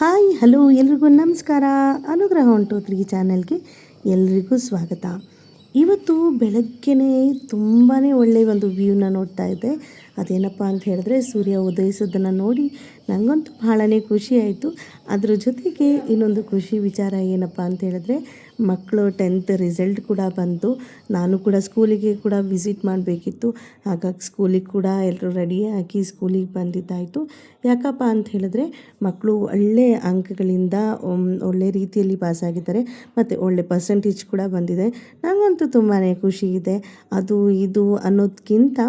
Hi hello ಎಲ್ರಿಗೂ ನಮಸ್ಕಾರ. ಅನುಗ್ರಹ 123 ಚಾನೆಲ್ಗೆ ಎಲ್ರಿಗೂ ಸ್ವಾಗತ. ಇವತ್ತು ಬೆಳಗ್ಗೆನೇ ತುಂಬಾ ಒಳ್ಳೆಯ ಒಂದು ವ್ಯೂನ ನೋಡ್ತಾ ಇದ್ದೆ. ಅದೇನಪ್ಪ ಅಂತ ಹೇಳಿದ್ರೆ ಸೂರ್ಯ ಉದಯಿಸೋದನ್ನು ನೋಡಿ ನನಗಂತೂ ಭಾಳನೇ ಖುಷಿ ಆಯಿತು. ಅದ್ರ ಜೊತೆಗೆ ಇನ್ನೊಂದು ಖುಷಿ ವಿಚಾರ ಏನಪ್ಪ ಅಂತ ಹೇಳಿದ್ರೆ ಮಕ್ಕಳು 10th ರಿಸಲ್ಟ್ ಕೂಡ ಬಂತು. ನಾನು ಕೂಡ ಸ್ಕೂಲಿಗೆ ಕೂಡ ವಿಸಿಟ್ ಮಾಡಬೇಕಿತ್ತು. ಹಾಗಾಗಿ ಸ್ಕೂಲಿಗೆ ಕೂಡ ಎಲ್ಲರೂ ರೆಡಿಯಾಗಿ ಸ್ಕೂಲಿಗೆ ಬಂದಿದ್ದಾಯಿತು. ಯಾಕಪ್ಪ ಅಂತ ಹೇಳಿದ್ರೆ ಮಕ್ಕಳು ಒಳ್ಳೆಯ ಅಂಕಗಳಿಂದ ಒಳ್ಳೆ ರೀತಿಯಲ್ಲಿ ಪಾಸಾಗಿದ್ದಾರೆ ಮತ್ತು ಒಳ್ಳೆ ಪರ್ಸೆಂಟೇಜ್ ಕೂಡ ಬಂದಿದೆ. ನನಗಂತೂ ತುಂಬಾ ಖುಷಿ ಇದೆ. ಅದು ಇದು ಅನ್ನೋದಕ್ಕಿಂತ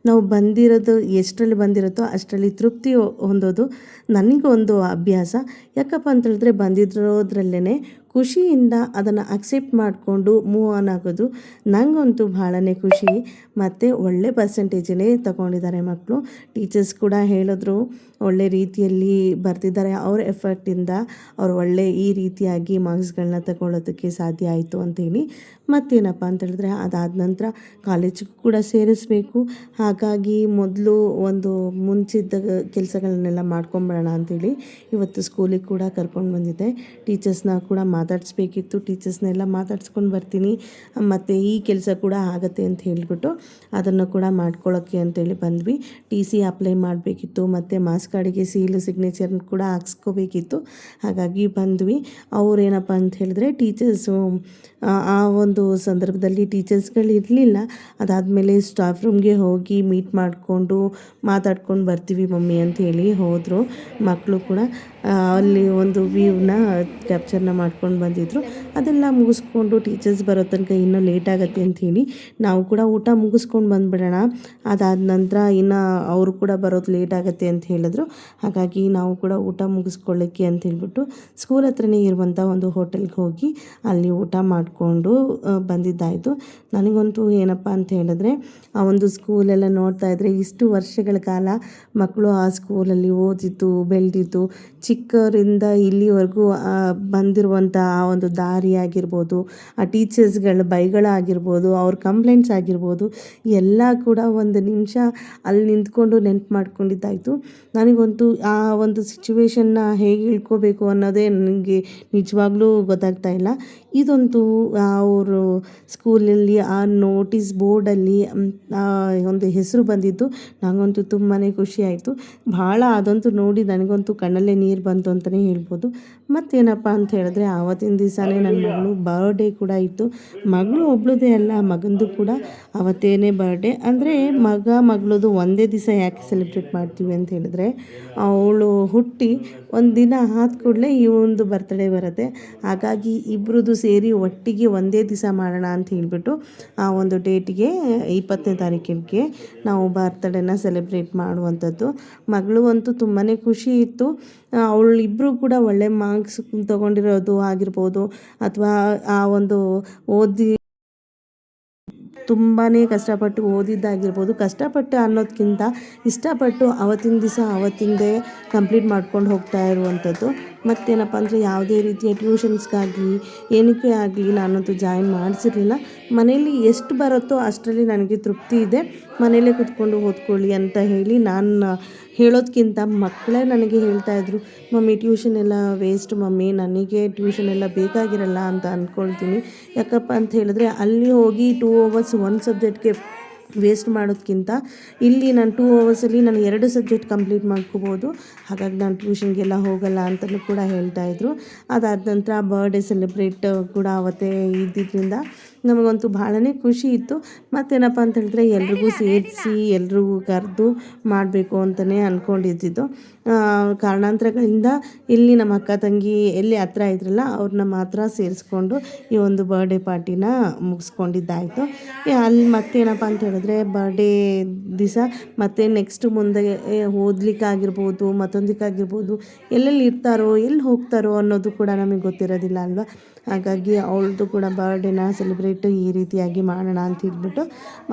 ನಾವು ಬಂದಿರೋದು ಎಷ್ಟರಲ್ಲಿ ಬಂದಿರುತ್ತೋ ಅಷ್ಟರಲ್ಲಿ ತೃಪ್ತಿ ಹೊಂದೋದು ನನಗೊಂದು ಅಭ್ಯಾಸ. ಯಾಕಪ್ಪ ಅಂತ ಹೇಳಿದ್ರೆ ಬಂದಿರೋದ್ರಲ್ಲೇ ಖುಷಿಯಿಂದ ಅದನ್ನು ಅಕ್ಸೆಪ್ಟ್ ಮಾಡಿಕೊಂಡು ಮೂವ್ ಆನ್ ಆಗೋದು ನನಗಂತೂ ಭಾಳನೇ ಖುಷಿ. ಮತ್ತು ಒಳ್ಳೆ ಪರ್ಸೆಂಟೇಜನ್ನೇ ತಗೊಂಡಿದ್ದಾರೆ ಮಕ್ಕಳು. ಟೀಚರ್ಸ್ ಕೂಡ ಹೇಳಿದ್ರು ಒಳ್ಳೆ ರೀತಿಯಲ್ಲಿ ಬರ್ತಿದ್ದಾರೆ, ಅವ್ರ ಎಫರ್ಟಿಂದ ಅವ್ರು ಒಳ್ಳೆ ಈ ರೀತಿಯಾಗಿ ಮಾರ್ಕ್ಸ್ಗಳನ್ನ ತಗೊಳ್ಳೋದಕ್ಕೆ ಸಾಧ್ಯ ಆಯಿತು ಅಂತೇಳಿ. ಮತ್ತೇನಪ್ಪ ಅಂತ ಹೇಳಿದ್ರೆ ಅದಾದ ನಂತರ ಕಾಲೇಜಿಗೂ ಕೂಡ ಸೇರಿಸ್ಬೇಕು. ಹಾಗಾಗಿ ಮೊದಲು ಒಂದು ಮುಂಚಿದ್ದ ಕೆಲಸಗಳನ್ನೆಲ್ಲ ಮಾಡ್ಕೊಂಬಿಡೋಣ ಅಂಥೇಳಿ ಇವತ್ತು ಸ್ಕೂಲಿಗೆ ಕೂಡ ಕರ್ಕೊಂಡು ಬಂದಿದ್ದೆ. ಟೀಚರ್ಸ್ನ ಕೂಡ ಮಾತಾಡಿಸ್ಬೇಕಿತ್ತು. ಟೀಚರ್ಸ್ನೆಲ್ಲ ಮಾತಾಡ್ಸ್ಕೊಂಡು ಬರ್ತೀನಿ ಮತ್ತು ಈ ಕೆಲಸ ಕೂಡ ಆಗುತ್ತೆ ಅಂತ ಹೇಳಿಬಿಟ್ಟು ಅದನ್ನು ಕೂಡ ಮಾಡ್ಕೊಳ್ಳೋಕ್ಕೆ ಅಂತೇಳಿ ಬಂದ್ವಿ. TC ಅಪ್ಲೈ ಮಾಡಬೇಕಿತ್ತು ಮತ್ತು ಮಾರ್ಕ್ಸ್ ಕಾರ್ಡಿಗೆ ಸೀಲು ಸಿಗ್ನೇಚರ್ನ ಕೂಡ ಹಾಕ್ಸ್ಕೋಬೇಕಿತ್ತು. ಹಾಗಾಗಿ ಬಂದ್ವಿ. ಅವರೇನಪ್ಪ ಅಂತ ಹೇಳಿದ್ರೆ ಟೀಚರ್ಸು ಆ ಒಂದು ಸಂದರ್ಭದಲ್ಲಿ ಟೀಚರ್ಸ್ಗಳು ಇರಲಿಲ್ಲ. ಅದಾದಮೇಲೆ ಸ್ಟಾಫ್ ರೂಮ್ಗೆ ಹೋಗಿ ಮೀಟ್ ಮಾಡಿಕೊಂಡು ಮಾತಾಡ್ಕೊಂಡು ಬರ್ತೀವಿ ಮಮ್ಮಿ ಅಂತ ಹೇಳಿ ಹೋದರು. ಮಕ್ಕಳು ಕೂಡ ಅಲ್ಲಿ ಒಂದು ವ್ಯೂನ ಕ್ಯಾಪ್ಚರ್ನ ಮಾಡ್ಕೊಂಡು ಬಂದಿದ್ದರು. ಅದೆಲ್ಲ ಮುಗಿಸ್ಕೊಂಡು ಟೀಚರ್ಸ್ ಬರೋ ತನಕ ಇನ್ನೂ ಲೇಟ್ ಆಗುತ್ತೆ ಅಂಥೇಳಿ ನಾವು ಕೂಡ ಊಟ ಮುಗಿಸ್ಕೊಂಡು ಬಂದುಬಿಡೋಣ, ಅದಾದ ನಂತರ ಇನ್ನು ಅವರು ಕೂಡ ಬರೋದು ಲೇಟ್ ಆಗುತ್ತೆ ಅಂತ ಹೇಳಿದ್ರು. ಹಾಗಾಗಿ ನಾವು ಕೂಡ ಊಟ ಮುಗಿಸ್ಕೊಳ್ಳೋಕ್ಕೆ ಅಂತ ಹೇಳ್ಬಿಟ್ಟು ಸ್ಕೂಲ್ ಹತ್ರನೇ ಇರುವಂಥ ಒಂದು ಹೋಟೆಲ್ಗೆ ಹೋಗಿ ಅಲ್ಲಿ ಊಟ ಮಾಡಿಕೊಂಡು ಬಂದಿದ್ದಾಯಿತು. ನನಗಂತೂ ಏನಪ್ಪ ಅಂತ ಹೇಳಿದ್ರೆ ಆ ಒಂದು ಸ್ಕೂಲೆಲ್ಲ ನೋಡ್ತಾ ಇದ್ದರೆ ಇಷ್ಟು ವರ್ಷಗಳ ಕಾಲ ಮಕ್ಕಳು ಆ ಸ್ಕೂಲಲ್ಲಿ ಓದಿದ್ದು ಬೆಳೆದಿದ್ದು ಚಿಕ್ಕವರಿಂದ ಇಲ್ಲಿವರೆಗೂ ಬಂದಿರುವಂಥ ಆ ಒಂದು ದಾರಿ ಆಗಿರ್ಬೋದು, ಆ ಟೀಚರ್ಸ್ಗಳ ಬೈಗಳಾಗಿರ್ಬೋದು, ಅವ್ರ ಕಂಪ್ಲೇಂಟ್ಸ್ ಆಗಿರ್ಬೋದು, ಎಲ್ಲ ಕೂಡ ಒಂದು ನಿಮಿಷ ಅಲ್ಲಿ ನಿಂತ್ಕೊಂಡು ನೆನ್ಪು ಮಾಡ್ಕೊಂಡಿದ್ದಾಯಿತು. ನನಗಂತೂ ಆ ಒಂದು ಸಿಚುವೇಶನ್ನ ಹೇಗೆ ಇಳ್ಕೋಬೇಕು ಅನ್ನೋದೇ ನನಗೆ ನಿಜವಾಗ್ಲೂ ಗೊತ್ತಾಗ್ತಾ ಇಲ್ಲ. ಇದಂತೂ ಅವರು ಸ್ಕೂಲಲ್ಲಿ ಆ ನೋಟಿಸ್ ಬೋರ್ಡಲ್ಲಿ ಒಂದು ಹೆಸರು ಬಂದಿದ್ದು ನನಗಂತೂ ತುಂಬಾ ಖುಷಿ ಆಯಿತು. ಭಾಳ ಅದಂತೂ ನೋಡಿ ನನಗಂತೂ ಕಣ್ಣಲ್ಲೇ ನೀರು ಬಂತು ಅಂತಲೇ ಹೇಳ್ಬೋದು. ಮತ್ತೇನಪ್ಪ ಅಂತ ಹೇಳಿದ್ರೆ ಆವತ್ತಿನ ದಿವಸನೇ ನನ್ನ ಮಗಳು ಬರ್ಡೇ ಕೂಡ ಇತ್ತು. ಮಗಳು ಒಬ್ಳದೇ ಅಲ್ಲ, ಮಗಂದು ಕೂಡ ಅವತ್ತೇನೇ ಬರ್ಡೇ. ಅಂದರೆ ಮಗಳದು ಒಂದೇ ದಿವಸ ಯಾಕೆ ಸೆಲೆಬ್ರೇಟ್ ಮಾಡ್ತೀವಿ ಅಂತ ಹೇಳಿದ್ರೆ ಅವಳು ಹುಟ್ಟಿ ಒಂದು ದಿನ ಆದ ಕೂಡಲೇ ಈ ಒಂದು ಬರ್ತ್ಡೇ ಬರುತ್ತೆ. ಹಾಗಾಗಿ ಇಬ್ಬರದು ಸೇರಿ ಒಟ್ಟಿಗೆ ಒಂದೇ ದಿವಸ ಮಾಡೋಣ ಅಂತ ಹೇಳಿಬಿಟ್ಟು ಆ ಒಂದು ಡೇಟಿಗೆ 20ನೇ ತಾರೀಕಿಗೆ ನಾವು ಬರ್ತ್ಡೇನ ಸೆಲೆಬ್ರೇಟ್ ಮಾಡುವಂಥದ್ದು. ಮಗಳು ಅಂತೂ ತುಂಬಾ ಖುಷಿ ಇತ್ತು. ಅವಳಿಬ್ಬರು ಕೂಡ ಒಳ್ಳೆ ಮಾರ್ಕ್ಸ್ ತೊಗೊಂಡಿರೋದು ಆಗಿರ್ಬೋದು ಅಥವಾ ಆ ಒಂದು ತುಂಬಾ ಕಷ್ಟಪಟ್ಟು ಓದಿದ್ದಾಗಿರ್ಬೋದು. ಕಷ್ಟಪಟ್ಟು ಅನ್ನೋದಕ್ಕಿಂತ ಇಷ್ಟಪಟ್ಟು ಅವತ್ತಿನ ದಿವಸ ಅವತ್ತಿಂದೇ ಕಂಪ್ಲೀಟ್ ಮಾಡ್ಕೊಂಡು ಹೋಗ್ತಾ ಇರುವಂಥದ್ದು. ಮತ್ತೇನಪ್ಪ ಅಂದರೆ ಯಾವುದೇ ರೀತಿಯ ಟ್ಯೂಷನ್ಸ್ಗಾಗಲಿ ಏನಕ್ಕೆ ಆಗಲಿ ನಾನಂತೂ ಜಾಯಿನ್ ಮಾಡಿಸಿರಲಿಲ್ಲ. ಮನೇಲಿ ಎಷ್ಟು ಬರುತ್ತೋ ಅಷ್ಟರಲ್ಲಿ ನನಗೆ ತೃಪ್ತಿ ಇದೆ, ಮನೇಲೇ ಕೂತ್ಕೊಂಡು ಓದ್ಕೊಳ್ಳಿ ಅಂತ ಹೇಳಿ ನಾನು ಹೇಳೋದಕ್ಕಿಂತ ಮಕ್ಕಳೇ ನನಗೆ ಹೇಳ್ತಾಯಿದ್ರು, ಮಮ್ಮಿ ಟ್ಯೂಷನ್ ಎಲ್ಲ ವೇಸ್ಟ್ ಮಮ್ಮಿ, ನನಗೆ ಟ್ಯೂಷನ್ ಎಲ್ಲ ಬೇಕಾಗಿರಲ್ಲ ಅಂತ ಅಂದ್ಕೊಳ್ತೀನಿ. ಯಾಕಪ್ಪ ಅಂತ ಹೇಳಿದ್ರೆ ಅಲ್ಲಿ ಹೋಗಿ 2 hours ಒಂದು ಸಬ್ಜೆಕ್ಟ್ಗೆ ವೇಸ್ಟ್ ಮಾಡೋದಕ್ಕಿಂತ ಇಲ್ಲಿ ನಾನು 2 hours ನಾನು 2 ಸಬ್ಜೆಕ್ಟ್ ಕಂಪ್ಲೀಟ್ ಮಾಡ್ಕೋಬೋದು. ಹಾಗಾಗಿ ನಾನು ಟ್ಯೂಷನ್ಗೆಲ್ಲ ಹೋಗಲ್ಲ ಅಂತಲೂ ಕೂಡ ಹೇಳ್ತಾಯಿದ್ರು. ಅದಾದ ನಂತರ ಬರ್ಡೇ ಸೆಲೆಬ್ರೇಟ್ ಕೂಡ ಅವತ್ತೇ ಇದ್ದಿದ್ದರಿಂದ ನಮಗಂತೂ ಭಾಳನೇ ಖುಷಿ ಇತ್ತು. ಮತ್ತೇನಪ್ಪ ಅಂತ ಹೇಳಿದ್ರೆ ಎಲ್ರಿಗೂ ಸೇರಿಸಿ ಎಲ್ರಿಗೂ ಕರೆದು ಮಾಡಬೇಕು ಅಂತಲೇ ಅಂದ್ಕೊಂಡಿದ್ದಿದ್ದು. ಕಾರಣಾಂತರಗಳಿಂದ ಇಲ್ಲಿ ನಮ್ಮ ಅಕ್ಕ ತಂಗಿ ಎಲ್ಲಿ ಹತ್ರ ಇದ್ರಲ್ಲ ಅವ್ರನ್ನ ಮಾತ್ರ ಸೇರಿಸ್ಕೊಂಡು ಈ ಒಂದು ಬರ್ಡೇ ಪಾರ್ಟಿನ ಮುಗಿಸ್ಕೊಂಡಿದ್ದಾಯಿತು. ಅಲ್ಲಿ ಮತ್ತೇನಪ್ಪ ಅಂತ ಹೇಳಿದ್ರೆ ಬರ್ಡೇ ದಿವಸ ಮತ್ತು ನೆಕ್ಸ್ಟ್ ಮುಂದೆ ಓದಲಿಕ್ಕಾಗಿರ್ಬೋದು ಮತ್ತೊಂದಕ್ಕಾಗಿರ್ಬೋದು ಎಲ್ಲೆಲ್ಲಿ ಇರ್ತಾರೋ ಎಲ್ಲಿ ಹೋಗ್ತಾರೋ ಅನ್ನೋದು ಕೂಡ ನಮಗೆ ಗೊತ್ತಿರೋದಿಲ್ಲ ಅಲ್ವಾ. ಹಾಗಾಗಿ ಅವಳದು ಕೂಡ ಬರ್ಡೇನ ಸೆಲೆಬ್ರೇಟ್ ಈ ರೀತಿಯಾಗಿ ಮಾಡೋಣ ಅಂತ ಹೇಳ್ಬಿಟ್ಟು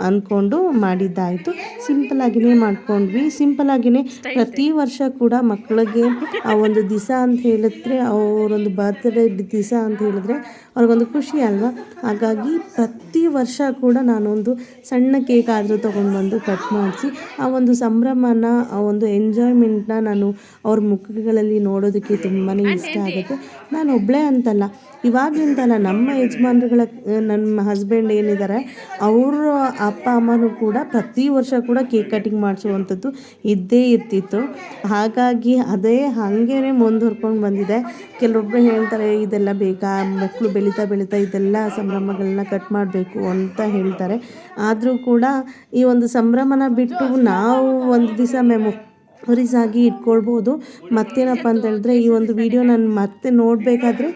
ಅಂದ್ಕೊಂಡು ಮಾಡಿದ್ದಾಯಿತು. ಸಿಂಪಲ್ಲಾಗಿಯೇ ಮಾಡ್ಕೊಂಡ್ವಿ. ಸಿಂಪಲ್ಲಾಗಿಯೇ ಪ್ರತಿ ವರ್ಷ ಕೂಡ ಮಕ್ಕಳಿಗೆ ಆ ಒಂದು ದಿವಸ ಅಂತ ಹೇಳಿದ್ರೆ ಅವರೊಂದು ಬರ್ತ್ಡೇ ದಿವಸ ಅಂತ ಹೇಳಿದ್ರೆ ಅವ್ರಿಗೊಂದು ಖುಷಿ ಅಲ್ವಾ. ಹಾಗಾಗಿ ಪ್ರತಿ ವರ್ಷ ಕೂಡ ನಾನೊಂದು ಸಣ್ಣ ಕೇಕ್ ಆದರೂ ತೊಗೊಂಡ್ಬಂದು ಕಟ್ ಮಾಡಿಸಿ ಆ ಒಂದು ಸಂಭ್ರಮನ, ಆ ಒಂದು ಎಂಜಾಯ್ಮೆಂಟ್ನ ನಾನು ಅವ್ರ ಮುಖಗಳಲ್ಲಿ ನೋಡೋದಕ್ಕೆ ತುಂಬಾ ಇಷ್ಟ ಆಗುತ್ತೆ. ನಾನು ಒಬ್ಬಳೇ ಅಂತಲ್ಲ, ಇವಾಗಲಿಂದಲ್ಲ ನಮ್ಮ ಯಜಮಾನ್ರುಗಳ ನನ್ನ ಹಸ್ಬೆಂಡ್ ಏನಿದ್ದಾರೆ ಅವರ ಅಪ್ಪ ಅಮ್ಮನೂ ಕೂಡ ಪ್ರತಿ ವರ್ಷ ಕೂಡ ಕೇಕ್ ಕಟಿಂಗ್ ಮಾಡಿಸುವಂಥದ್ದು ಇದ್ದೇ ಇರ್ತಿತ್ತು. ಹಾಗಾಗಿ ಅದೇ ಹಾಗೇ ಮುಂದುವರ್ಕೊಂಡು ಬಂದಿದೆ. ಕೆಲವೊಬ್ಬರು ಹೇಳ್ತಾರೆ ಇದೆಲ್ಲ ಬೇಕಾ, ಮಕ್ಕಳು ಬೆಳೀತಾ ಬೆಳೀತಾ ಇದೆಲ್ಲ ಸಂಭ್ರಮಗಳನ್ನ ಕಟ್ ಮಾಡಬೇಕು ಅಂತ ಹೇಳ್ತಾರೆ. ಆದರೂ ಕೂಡ ಈ ಒಂದು ಸಂಭ್ರಮನ ಬಿಟ್ಟು ನಾವು ಒಂದು ದಿವಸ ಮೆಮೊರೀಸ್ ಆಗಿ ಇಟ್ಕೊಳ್ಬೋದು. ಮತ್ತೇನಪ್ಪ ಅಂತ ಹೇಳಿದ್ರೆ, ಈ ಒಂದು ವಿಡಿಯೋ ನಾನು ಮತ್ತೆ ನೋಡಬೇಕಾದ್ರೆ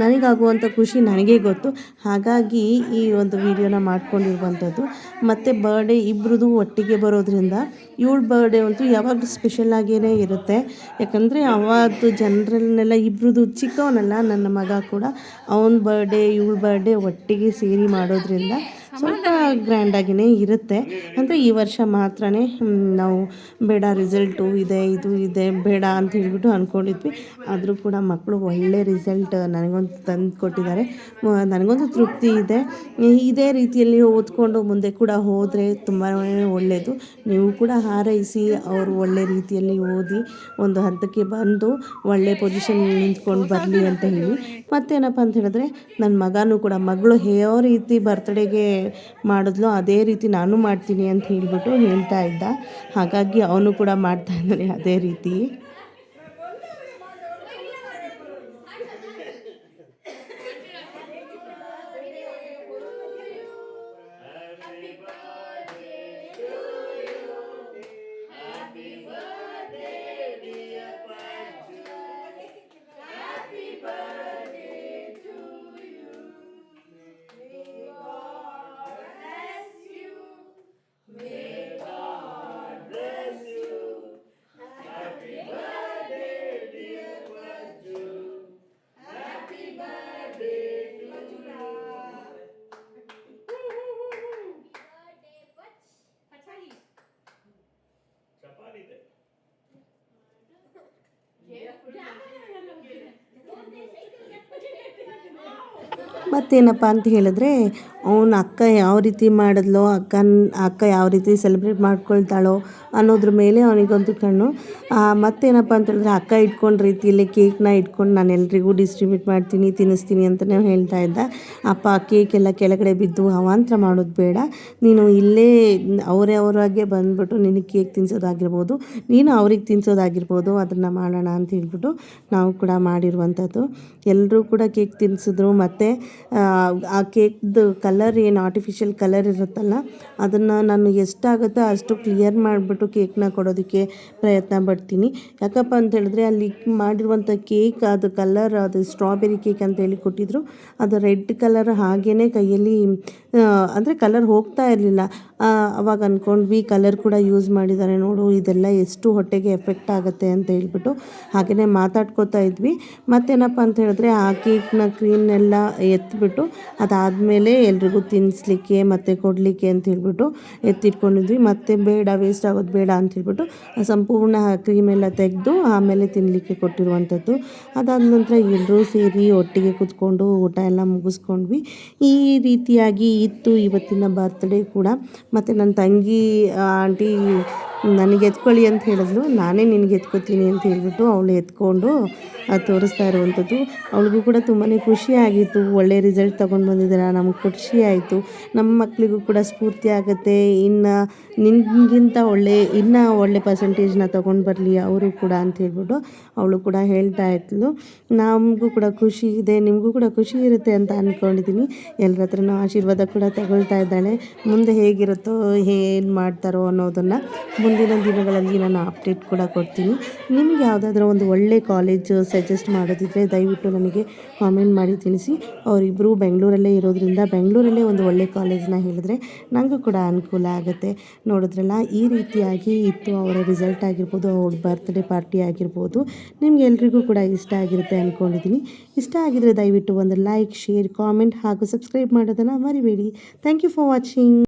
ನನಗಾಗುವಂಥ ಖುಷಿ ನನಗೇ ಗೊತ್ತು. ಹಾಗಾಗಿ ಈ ಒಂದು ವಿಡಿಯೋನ ಮಾಡ್ಕೊಂಡಿರುವಂಥದ್ದು. ಮತ್ತು ಬರ್ಡೇ ಇಬ್ಬರದು ಒಟ್ಟಿಗೆ ಬರೋದ್ರಿಂದ ಇವಳ ಬರ್ಡೇ ಅಂತೂ ಯಾವಾಗಲೂ ಸ್ಪೆಷಲಾಗೇ ಇರುತ್ತೆ. ಯಾಕಂದರೆ ಅವತ್ತು ಜನರನ್ನೆಲ್ಲ ಇಬ್ಬರದು ಚಿಕ್ಕವನಲ್ಲ ನನ್ನ ಮಗ ಕೂಡ, ಅವನ ಬರ್ಡೇ ಇವಳ ಬರ್ಡೇ ಒಟ್ಟಿಗೆ ಸೇರಿ ಮಾಡೋದ್ರಿಂದ ಸ್ವಲ್ಪ ಗ್ರ್ಯಾಂಡಾಗಿಯೇ ಇರುತ್ತೆ. ಅಂದರೆ ಈ ವರ್ಷ ಮಾತ್ರ ನಾವು ಬೇಡ, ರಿಸಲ್ಟು ಇದೆ, ಇದು ಇದೆ, ಬೇಡ ಅಂತ ಹೇಳ್ಬಿಟ್ಟು ಅಂದ್ಕೊಂಡಿದ್ವಿ. ಆದರೂ ಕೂಡ ಮಕ್ಕಳು ಒಳ್ಳೆ ರಿಸಲ್ಟ್ ನನಗಂತೂ ತಂದು ಕೊಟ್ಟಿದ್ದಾರೆ. ನನಗಂತೂ ತೃಪ್ತಿ ಇದೆ. ಇದೇ ರೀತಿಯಲ್ಲಿ ಓದ್ಕೊಂಡು ಮುಂದೆ ಕೂಡ ಹೋದರೆ ತುಂಬಾ ಒಳ್ಳೆಯದು. ನೀವು ಕೂಡ ಹಾರೈಸಿ ಅವರು ಒಳ್ಳೆ ರೀತಿಯಲ್ಲಿ ಓದಿ ಒಂದು ಹಂತಕ್ಕೆ ಬಂದು ಒಳ್ಳೆ ಪೊಸಿಷನ್ ನಿಂತ್ಕೊಂಡು ಬರಲಿ ಅಂತ ಹೇಳಿ. ಮತ್ತೇನಪ್ಪ ಅಂತ ಹೇಳಿದ್ರೆ, ನನ್ನ ಮಗನೂ ಕೂಡ ಮಗಳು ಯಾವ ರೀತಿ ಬರ್ತ್ಡೇಗೆ ಮಾಡಿದ್ಲು ಅದೇ ರೀತಿ ನಾನು ಮಾಡ್ತೀನಿ ಅಂತ ಹೇಳ್ಬಿಟ್ಟು ಹೇಳ್ತಾ ಇದ್ದ. ಹಾಗಾಗಿ ಅವನು ಕೂಡ ಮಾಡ್ತಾ ಇದ್ದಾನೆ ಅದೇ ರೀತಿ. ಮತ್ತೇನಪ್ಪ ಅಂತ ಹೇಳಿದ್ರೆ, ಅವನ ಅಕ್ಕ ಯಾವ ರೀತಿ ಮಾಡಿದ್ಲೋ, ಅಕ್ಕ ಯಾವ ರೀತಿ ಸೆಲೆಬ್ರೇಟ್ ಮಾಡ್ಕೊಳ್ತಾಳೋ ಅನ್ನೋದ್ರ ಮೇಲೆ ಅವನಿಗಂತೂ ಕಣ್ಣು. ಮತ್ತೇನಪ್ಪ ಅಂತ ಹೇಳಿದ್ರೆ, ಅಕ್ಕ ಇಟ್ಕೊಂಡ ರೀತಿಯಲ್ಲಿ ಕೇಕ್ನ ಇಟ್ಕೊಂಡು ನಾನು ಎಲ್ರಿಗೂ ಡಿಸ್ಟ್ರಿಬ್ಯೂಟ್ ಮಾಡ್ತೀನಿ, ತಿನ್ನಿಸ್ತೀನಿ ಅಂತಲೇ ಹೇಳ್ತಾ ಇದ್ದ. ಅಪ್ಪ ಕೇಕೆಲ್ಲ ಕೆಳಗಡೆ ಬಿದ್ದು ಅವಾಂತರ ಮಾಡೋದು ಬೇಡ, ನೀನು ಇಲ್ಲೇ ಅವರಾಗೆ ಬಂದುಬಿಟ್ಟು ನಿನಗೆ ಕೇಕ್ ತಿನ್ನಿಸೋದಾಗಿರ್ಬೋದು, ನೀನು ಅವ್ರಿಗೆ ತಿನ್ನಿಸೋದಾಗಿರ್ಬೋದು, ಅದನ್ನು ಮಾಡೋಣ ಅಂತ ಹೇಳ್ಬಿಟ್ಟು ನಾವು ಕೂಡ ಮಾಡಿರುವಂಥದ್ದು. ಎಲ್ಲರೂ ಕೂಡ ಕೇಕ್ ತಿನ್ನಿಸಿದ್ರು. ಮತ್ತು ಆ ಕೇಕ್ದು ಕಲರ್ ಏನು ಆರ್ಟಿಫಿಷಿಯಲ್ ಕಲರ್ ಇರುತ್ತಲ್ಲ, ಅದನ್ನು ನಾನು ಎಷ್ಟಾಗುತ್ತೋ ಅಷ್ಟು ಕ್ಲಿಯರ್ ಮಾಡಿಬಿಟ್ಟು ಕೇಕ್ನ ಕೊಡೋದಕ್ಕೆ ಪ್ರಯತ್ನ ಪಡ್ತೀನಿ. ಯಾಕಪ್ಪ ಅಂತ ಹೇಳಿದ್ರೆ, ಅಲ್ಲಿ ಮಾಡಿರುವಂಥ ಕೇಕ್ ಅದು ಕಲರ್, ಅದು ಸ್ಟ್ರಾಬೆರಿ ಕೇಕ್ ಅಂತ ಹೇಳಿ ಕೊಟ್ಟಿದ್ರು. ಅದು ರೆಡ್ ಕಲರ್ ಹಾಗೇ ಕೈಯಲ್ಲಿ ಅಂದರೆ ಕಲರ್ ಹೋಗ್ತಾ ಇರಲಿಲ್ಲ. ಅವಾಗ ಅಂದ್ಕೊಂಡ್ವಿ ಕಲರ್ ಕೂಡ ಯೂಸ್ ಮಾಡಿದ್ದಾರೆ ನೋಡು, ಇದೆಲ್ಲ ಎಷ್ಟು ಹೊಟ್ಟೆಗೆ ಎಫೆಕ್ಟ್ ಆಗುತ್ತೆ ಅಂತ ಹೇಳ್ಬಿಟ್ಟು ಹಾಗೆಯೇ ಮಾತಾಡ್ಕೋತಾ ಇದ್ವಿ. ಮತ್ತೇನಪ್ಪ ಅಂತ ಹೇಳಿದ್ರೆ, ಆ ಕೇಕ್ನ ಕ್ರೀಮ್ನೆಲ್ಲ ಎತ್ತಿಬಿಟ್ಟು ಅದಾದಮೇಲೆ ಎಲ್ರಿಗೂ ತಿನ್ನಿಸ್ಲಿಕ್ಕೆ ಮತ್ತು ಕೊಡಲಿಕ್ಕೆ ಅಂತ ಹೇಳ್ಬಿಟ್ಟು ಎತ್ತಿಟ್ಕೊಂಡಿದ್ವಿ. ಮತ್ತು ಬೇಡ, ವೇಸ್ಟ್ ಆಗೋದು ಬೇಡ ಅಂತ ಹೇಳ್ಬಿಟ್ಟು ಸಂಪೂರ್ಣ ಕ್ರೀಮೆಲ್ಲ ತೆಗೆದು ಆಮೇಲೆ ತಿನ್ನಲಿಕ್ಕೆ ಕೊಟ್ಟಿರುವಂಥದ್ದು. ಅದಾದ ನಂತರ ಎಲ್ಲರೂ ಸೇರಿ ಒಟ್ಟಿಗೆ ಕೂತ್ಕೊಂಡು ಊಟ ಎಲ್ಲ ಮುಗಿಸ್ಕೊಂಡ್ವಿ. ಈ ರೀತಿಯಾಗಿ ಇತ್ತು ಇವತ್ತಿನ ಬರ್ತ್ಡೇ ಕೂಡ. ಮತ್ತು ನನ್ನ ತಂಗಿ ಆಂಟಿ ನನಗೆ ಎತ್ಕೊಳ್ಳಿ ಅಂತ ಹೇಳಿದ್ಲು. ನಾನೇ ನಿನಗೆ ಎತ್ಕೋತೀನಿ ಅಂತ ಹೇಳ್ಬಿಟ್ಟು ಅವಳು ಎತ್ಕೊಂಡು ತೋರಿಸ್ತಾ ಇರುವಂಥದ್ದು. ಅವಳಿಗೂ ಕೂಡ ತುಂಬಾ ಖುಷಿಯಾಗಿತ್ತು. ಒಳ್ಳೆ ರಿಸಲ್ಟ್ ತೊಗೊಂಡು ಬಂದಿದ್ದೀರಾ, ನಮಗೆ ಖುಷಿ ಆಯಿತು, ನಮ್ಮ ಮಕ್ಕಳಿಗೂ ಕೂಡ ಸ್ಫೂರ್ತಿ ಆಗುತ್ತೆ, ಇನ್ನು ನಿನಗಿಂತ ಇನ್ನೂ ಒಳ್ಳೆ ಪರ್ಸೆಂಟೇಜ್ನ ತೊಗೊಂಡು ಬರಲಿ ಅವರು ಕೂಡ ಅಂತ ಹೇಳ್ಬಿಟ್ಟು ಅವಳು ಕೂಡ ಹೇಳ್ತಾ ಇದ್ಲು. ನಮಗೂ ಕೂಡ ಖುಷಿ ಇದೆ, ನಿಮಗೂ ಕೂಡ ಖುಷಿ ಇರುತ್ತೆ ಅಂತ ಅಂದ್ಕೊಂಡಿದ್ದೀನಿ. ಎಲ್ಲರ ಹತ್ರನೂ ಆಶೀರ್ವಾದ ಕೂಡ ತಗೊಳ್ತಾ ಇದ್ದಾಳೆ. ಮುಂದೆ ಹೇಗಿರುತ್ತೋ, ಏನು ಮಾಡ್ತಾರೋ ಅನ್ನೋದನ್ನು ಮುಂದಿನ ದಿನಗಳಲ್ಲಿ ನಾನು ಅಪ್ಡೇಟ್ ಕೂಡ ಕೊಡ್ತೀನಿ. ನಿಮ್ಗೆ ಯಾವುದಾದ್ರೂ ಒಂದು ಒಳ್ಳೆ ಕಾಲೇಜ್ ಸಜೆಸ್ಟ್ ಮಾಡೋದಿದ್ದರೆ ದಯವಿಟ್ಟು ನನಗೆ ಕಾಮೆಂಟ್ ಮಾಡಿ ತಿಳಿಸಿ. ಅವರಿಬ್ಬರು ಬೆಂಗಳೂರಲ್ಲೇ ಇರೋದ್ರಿಂದ ಬೆಂಗಳೂರಲ್ಲೇ ಒಂದು ಒಳ್ಳೆ ಕಾಲೇಜನ್ನ ಹೇಳಿದ್ರೆ ನನಗೂ ಕೂಡ ಅನುಕೂಲ ಆಗುತ್ತೆ. ನೋಡಿದ್ರಲ್ಲ, ಈ ರೀತಿಯಾಗಿ ಇತ್ತು ಅವರ ರಿಸಲ್ಟ್ ಆಗಿರ್ಬೋದು, ಅವ್ರ ಬರ್ತ್ಡೇ ಪಾರ್ಟಿ ಆಗಿರ್ಬೋದು. ನಿಮ್ಗೆ ಎಲ್ರಿಗೂ ಕೂಡ ಇಷ್ಟ ಆಗಿರುತ್ತೆ ಅಂದ್ಕೊಂಡಿದ್ದೀನಿ. ಇಷ್ಟ ಆಗಿದರೆ ದಯವಿಟ್ಟು ಒಂದು ಲೈಕ್, ಶೇರ್, ಕಾಮೆಂಟ್ ಹಾಗೂ ಸಬ್ಸ್ಕ್ರೈಬ್ ಮಾಡೋದನ್ನು ಮರಿಬೇಡಿ. Thank you for watching.